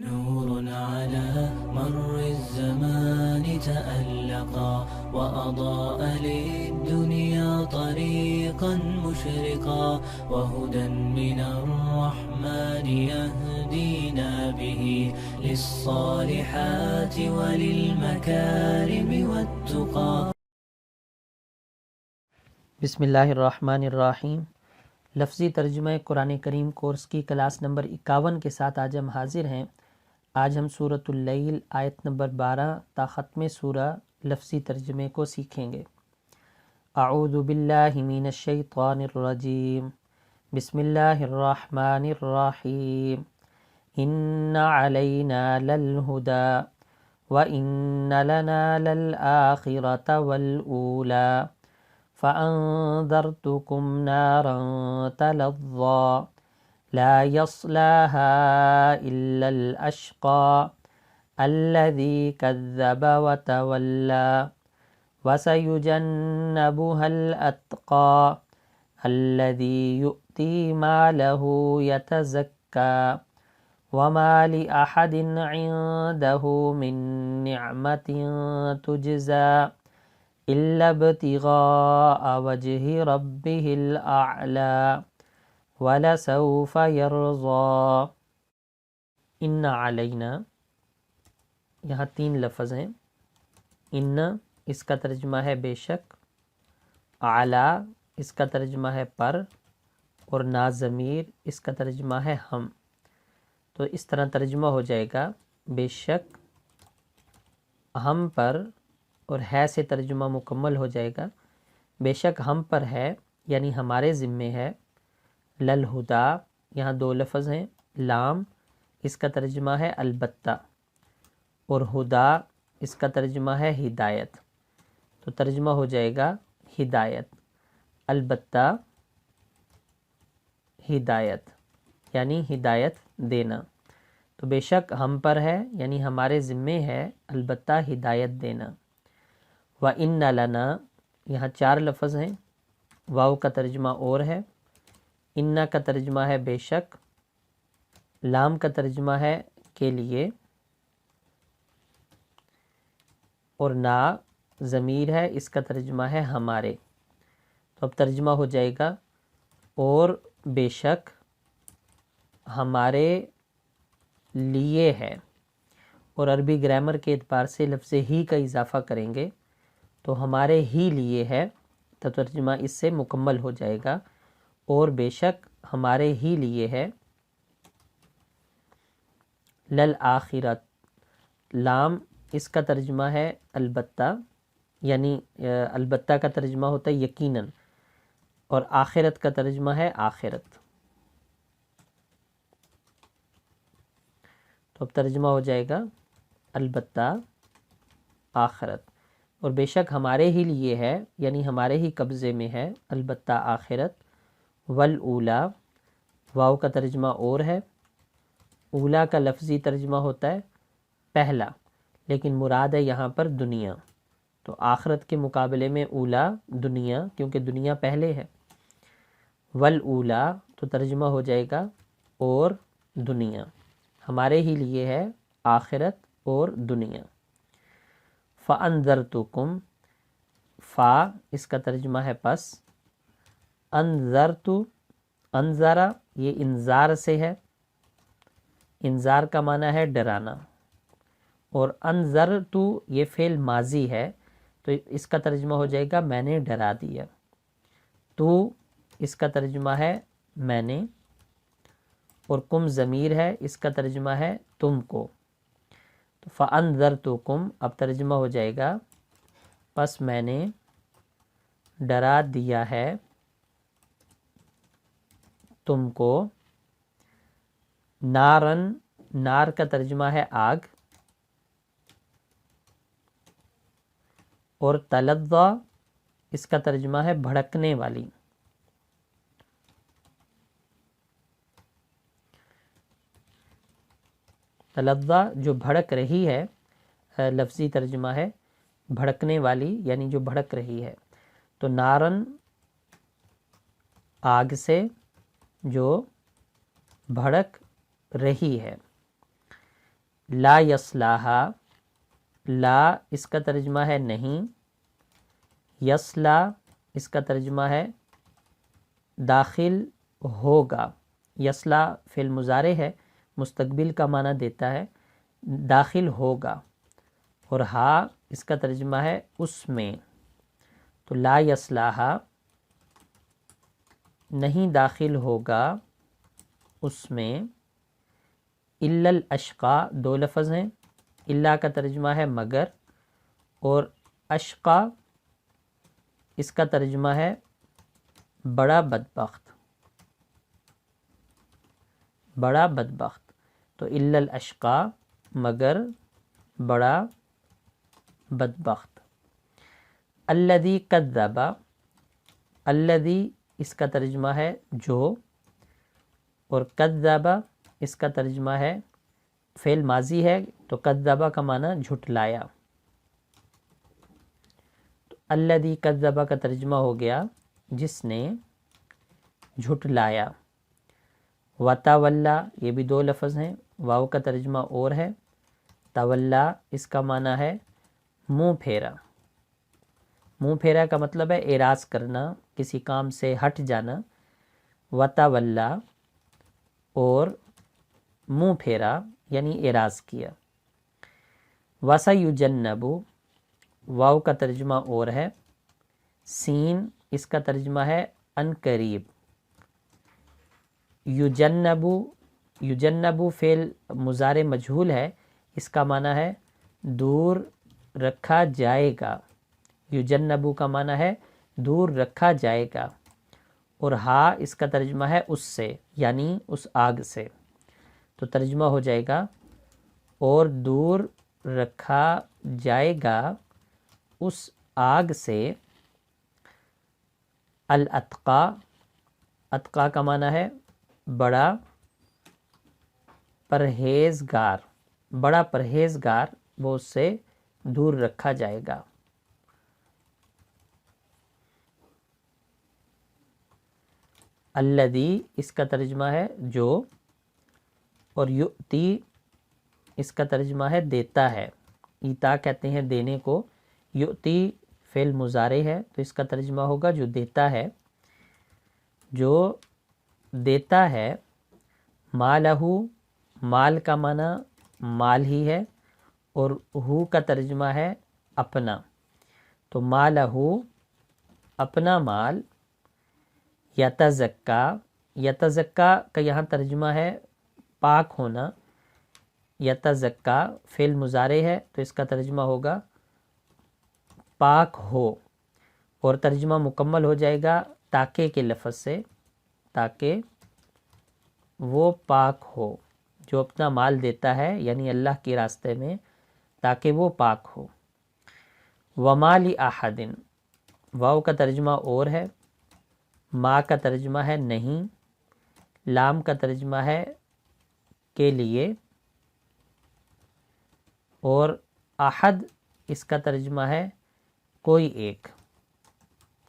نور على مر الزمان تألقا وأضاء للدنيا طريقا مشرقا وهدى من الرحمن يهدينا به للصالحات وللمكارم والتقى. بسم اللہ الرحمن الرحیم. لفظی ترجمہ قرآن کریم کورس کی کلاس نمبر 51 کے ساتھ آج ہم حاضر ہیں. آج ہم سورۃ اللیل آیت نمبر 12 تا ختم سورہ لفظی ترجمے کو سیکھیں گے. اعوذ باللہ من الشیطان الرجیم. بسم اللہ الرحمن الرحیم. ان علینا للہدی وان لنا للآخرۃ والأولی فأنذرتكم نارا تلظى لا يصلاها إلا الأشقى الذي كذب وتولى وسيجنبها الأتقى الذي يؤتي ماله يتزكى وما لأحد عنده من نعمة تجزى إلا ابتغاء وجه ربه الأعلى ولسوف يرضى. ان علینا، یہاں 3 لفظ ہیں. ان اس کا ترجمہ ہے بے شک، اعلی اس کا ترجمہ ہے پر، اور نا ضمیر اس کا ترجمہ ہے ہم. تو اس طرح ترجمہ ہو جائے گا بے شک ہم پر، اور ہے سے ترجمہ مکمل ہو جائے گا بے شک ہم پر ہے یعنی ہمارے ذمے ہے. للہدا، یہاں 2 لفظ ہیں. لام اس کا ترجمہ ہے البتہ، اور ہدا اس کا ترجمہ ہے ہدایت. تو ترجمہ ہو جائے گا ہدایت، البتہ ہدایت یعنی ہدایت دینا. تو بے شک ہم پر ہے یعنی ہمارے ذمے ہے البتہ ہدایت دینا. وَإِنَّ لَنَا، یہاں 4 لفظ ہیں. واو کا ترجمہ اور ہے، ان کا ترجمہ ہے بے شک، لام کا ترجمہ ہے کے لیے، اور نا ضمیر ہے اس کا ترجمہ ہے ہمارے. تو اب ترجمہ ہو جائے گا اور بے شک ہمارے لیے ہے. اور عربی گرامر کے اعتبار سے لفظ ہی کا اضافہ کریں گے تو ہمارے ہی لیے ہے، تو ترجمہ اس سے مکمل ہو جائے گا اور بے شک ہمارے ہی لیے ہے. للآخرت، لام اس کا ترجمہ ہے البتہ، یعنی البتہ کا ترجمہ ہوتا ہے یقیناً، اور آخرت کا ترجمہ ہے آخرت. تو اب ترجمہ ہو جائے گا البتہ آخرت، اور بے شک ہمارے ہی لیے ہے یعنی ہمارے ہی قبضے میں ہے البتہ آخرت. والاولی، واو کا ترجمہ اور ہے. اولا کا لفظی ترجمہ ہوتا ہے پہلا، لیکن مراد ہے یہاں پر دنیا. تو آخرت کے مقابلے میں اولا دنیا، کیونکہ دنیا پہلے ہے. والاولی تو ترجمہ ہو جائے گا اور دنیا، ہمارے ہی لیے ہے آخرت اور دنیا. فَأَنذَرْتُكُمْ، فا اس کا ترجمہ ہے پس. انذرت، انذرا یہ انذار سے ہے، انذار کا معنی ہے ڈرانا، اور انذرت یہ فعل ماضی ہے تو اس کا ترجمہ ہو جائے گا میں نے ڈرا دیا. تو اس کا ترجمہ ہے میں نے، اور کم ضمیر ہے اس کا ترجمہ ہے تم کو. تو فَأَنذَرْتُكُمْ اب ترجمہ ہو جائے گا پس میں نے ڈرا دیا ہے تم کو. نارن، نار کا ترجمہ ہے آگ، اور تلظی اس کا ترجمہ ہے بھڑکنے والی. تلظی جو بھڑک رہی ہے، لفظی ترجمہ ہے بھڑکنے والی یعنی جو بھڑک رہی ہے. تو نارن آگ سے جو بھڑک رہی ہے. لا یصلاہا، لا اس کا ترجمہ ہے نہیں، یصلا اس کا ترجمہ ہے داخل ہوگا، یصلا فعل مضارع ہے، مستقبل کا معنی دیتا ہے، داخل ہوگا، اور ہا اس کا ترجمہ ہے اس میں، تو لا یصلاہا نہیں داخل ہوگا اس میں، الا الاشقا دو لفظ ہیں، الا کا ترجمہ ہے مگر، اور اشقا اس کا ترجمہ ہے بڑا بدبخت، بڑا بدبخت، تو الا الاشقا مگر بڑا بدبخت۔ الذی کذب، الذی اس کا ترجمہ ہے جو، اور کذب اس کا ترجمہ ہے فعل ماضی ہے، تو کذب کا معنی جھٹلایا، تو الذی کذب کا ترجمہ ہو گیا جس نے جھٹلایا۔ وتولا یہ بھی دو لفظ ہیں، واو کا ترجمہ اور ہے، تولا اس کا معنی ہے منہ پھیرا، منہ پھیرا کا مطلب ہے اعراض کرنا، کسی کام سے ہٹ جانا، وتولا اور منہ پھیرا یعنی اعراض کیا۔ وسیجنب واو کا ترجمہ اور ہے، سین اس کا ترجمہ ہے ان قریب، یجنب، یجنب فعل مضارع مجہول ہے، اس کا معنی ہے دور رکھا جائے گا، یجنب کا معنی ہے دور رکھا جائے گا، اور ہا اس کا ترجمہ ہے اس سے یعنی اس آگ سے، تو ترجمہ ہو جائے گا اور دور رکھا جائے گا اس آگ سے۔ الاتقا، اتقا کا معنی ہے بڑا پرہیزگار، بڑا پرہیزگار، وہ اس سے دور رکھا جائے گا۔ الذی اس کا ترجمہ ہے جو، اور یؤتی اس کا ترجمہ ہے دیتا ہے، ایتا کہتے ہیں دینے کو، یؤتی فعل مضارع ہے تو اس کا ترجمہ ہوگا جو دیتا ہے، جو دیتا ہے۔ مالہ، مال کا معنی مال ہی ہے، اور ہو کا ترجمہ ہے اپنا، تو مالہ اپنا مال، یتزکا، یتزکا کا یہاں ترجمہ ہے پاک ہونا، یتزکا فعل مضارع ہے تو اس کا ترجمہ ہوگا پاک ہو، اور ترجمہ مکمل ہو جائے گا تاکہ کے لفظ سے، تاکہ وہ پاک ہو، جو اپنا مال دیتا ہے یعنی اللہ کے راستے میں، تاکہ وہ پاک ہو۔ وما لأحد، واو کا ترجمہ اور ہے، ما کا ترجمہ ہے نہیں، لام کا ترجمہ ہے کے لیے، اور احد اس کا ترجمہ ہے کوئی ایک،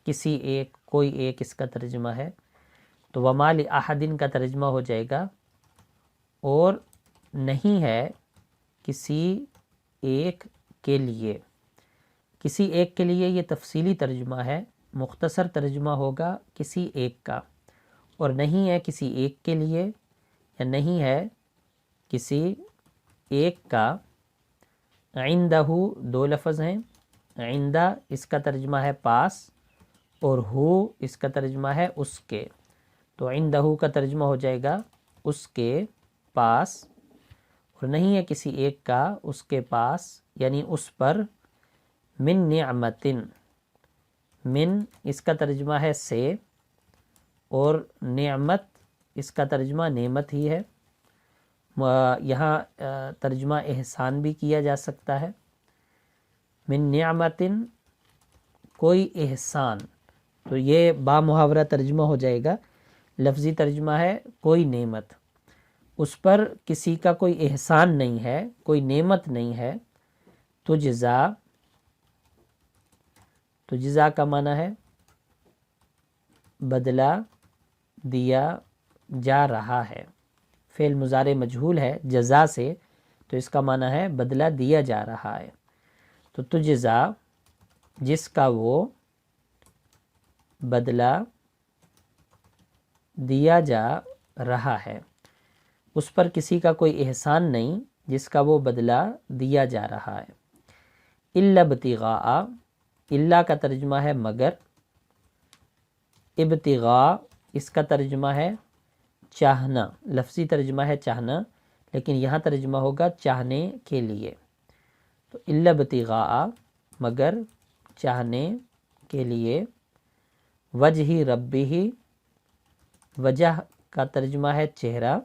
کسی ایک، کوئی ایک اس کا ترجمہ ہے، تو وما لأحد کا ترجمہ ہو جائے گا اور نہیں ہے کسی ایک کے لیے، کسی ایک کے لیے یہ تفصیلی ترجمہ ہے، مختصر ترجمہ ہوگا کسی ایک کا، اور نہیں ہے کسی ایک کے لیے، یا نہیں ہے کسی ایک کا۔ عندہ دو لفظ ہیں، عندہ اس کا ترجمہ ہے پاس، اور ہو اس کا ترجمہ ہے اس کے، تو عندہ کا ترجمہ ہو جائے گا اس کے پاس، اور نہیں ہے کسی ایک کا اس کے پاس یعنی اس پر، من نعمت، من اس کا ترجمہ ہے سے، اور نعمت اس کا ترجمہ نعمت ہی ہے، یہاں ترجمہ احسان بھی کیا جا سکتا ہے، من نعمت کوئی احسان، تو یہ با محاورہ ترجمہ ہو جائے گا، لفظی ترجمہ ہے کوئی نعمت، اس پر کسی کا کوئی احسان نہیں ہے، کوئی نعمت نہیں ہے، تجزا، تجزا کا معنی ہے بدلہ دیا جا رہا ہے، فعل مضارع مجہول ہے جزا سے، تو تو اس کا معنی ہے بدلہ دیا جا رہا ہے. تو تجزا جس کا وہ بدلہ دیا جا رہا ہے، اس پر کسی کا کوئی احسان نہیں جس کا وہ بدلہ دیا جا رہا ہے. الا ابتغاء، الا کا ترجمہ ہے مگر، ابتغاء اس کا ترجمہ ہے چاہنا، لفظی ترجمہ ہے چاہنا، لیکن یہاں ترجمہ ہوگا چاہنے کے لیے. تو الا ابتغاء مگر چاہنے کے لیے، وجہ ربہ، وجہ کا ترجمہ ہے چہرہ،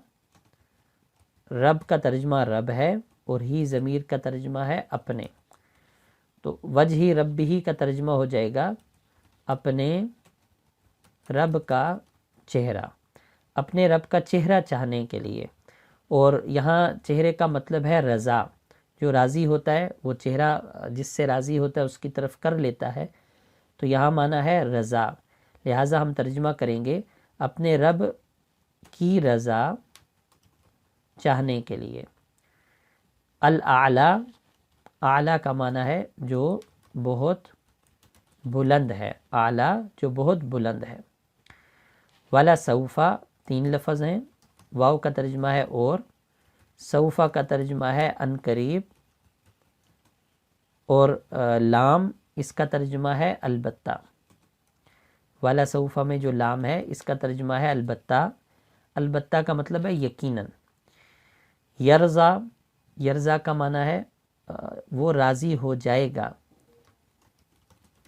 رب کا ترجمہ رب ہے اور ہی ضمیر کا ترجمہ ہے اپنے. تو وجہ ربہ کا ترجمہ ہو جائے گا اپنے رب کا چہرہ، اپنے رب کا چہرہ چاہنے کے لیے. اور یہاں چہرے کا مطلب ہے رضا، جو راضی ہوتا ہے وہ چہرہ جس سے راضی ہوتا ہے اس کی طرف کر لیتا ہے، تو یہاں معنی ہے رضا. لہٰذا ہم ترجمہ کریں گے اپنے رب کی رضا چاہنے کے لیے. الاعلیٰ، اعلیٰ کا معنی ہے جو بہت بلند ہے، اعلیٰ جو بہت بلند ہے. ولا سوفا، 3 لفظ ہیں، واو کا ترجمہ ہے اور، سوفا کا ترجمہ ہے ان قریب، اور لام اس کا ترجمہ ہے البتہ. ولا سوفا میں جو لام ہے اس کا ترجمہ ہے البتہ، البتہ کا مطلب ہے یقیناً. یرضا، یرضا کا معنی ہے وہ راضی ہو جائے گا،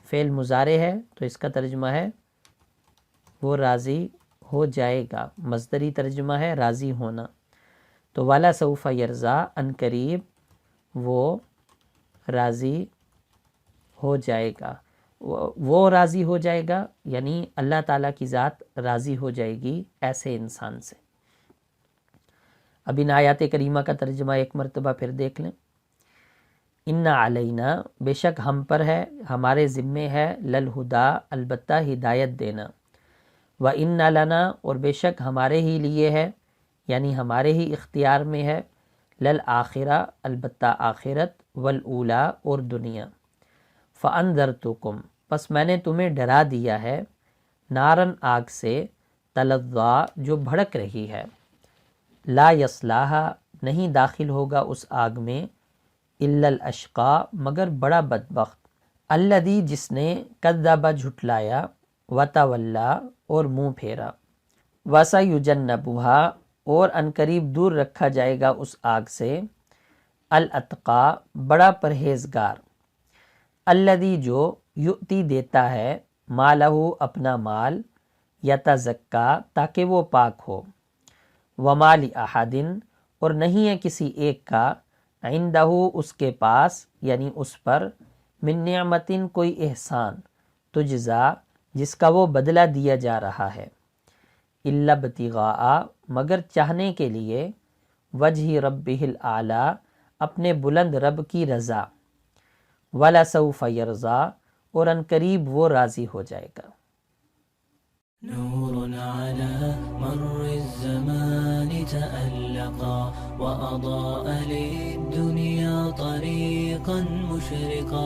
فعل مضارع ہے تو اس کا ترجمہ ہے وہ راضی ہو جائے گا، مصدری ترجمہ ہے راضی ہونا. تو والا سوف یرضا، ان قریب وہ راضی ہو جائے گا. وہ راضی ہو جائے گا یعنی اللہ تعالیٰ کی ذات راضی ہو جائے گی ایسے انسان سے. اب ان آیات کریمہ کا ترجمہ ایک مرتبہ پھر دیکھ لیں. ان علینا، بے شک ہم پر ہے، ہمارے ذمے ہے، للہدا البتہ ہدایت دینا. وَإِنَّ لَنَا، اور بے شک ہمارے ہی لیے ہے، یعنی ہمارے ہی اختیار میں ہے، للآخرہ البتہ آخرت، والأولی اور دنیا. فَأَنذَرْتُكُمْ، پس میں نے تمہیں ڈرا دیا ہے، نارن آگ سے، تلظیٰ جو بھڑک رہی ہے، لا یصلاھا نہیں داخل ہوگا اس آگ میں، الا الاشقی مگر بڑا بدبخت، الذی جس نے کذب جھٹلایا، وتولی اور منہ پھیرا، وسیجنبھا اور عنقریب دور رکھا جائے گا اس آگ سے، الاتقی بڑا پرہیزگار، الذی جو یؤتی دیتا ہے، مالہ اپنا مال، یتزکی تاکہ وہ پاک ہو، وما لأحد اور نہیں ہے کسی ایک کا، عندہ اس کے پاس یعنی اس پر، من نعمت کوئی احسان، تجزا جس کا وہ بدلہ دیا جا رہا ہے، الا ابتغاء مگر چاہنے کے لیے، وجہ ربہ الاعلی اپنے بلند رب کی رضا، ولسوف یرضی اور ان قریب وہ راضی ہو جائے گا. نور على مر الزمان تألقا وأضاء للدنيا طريقا مشرقا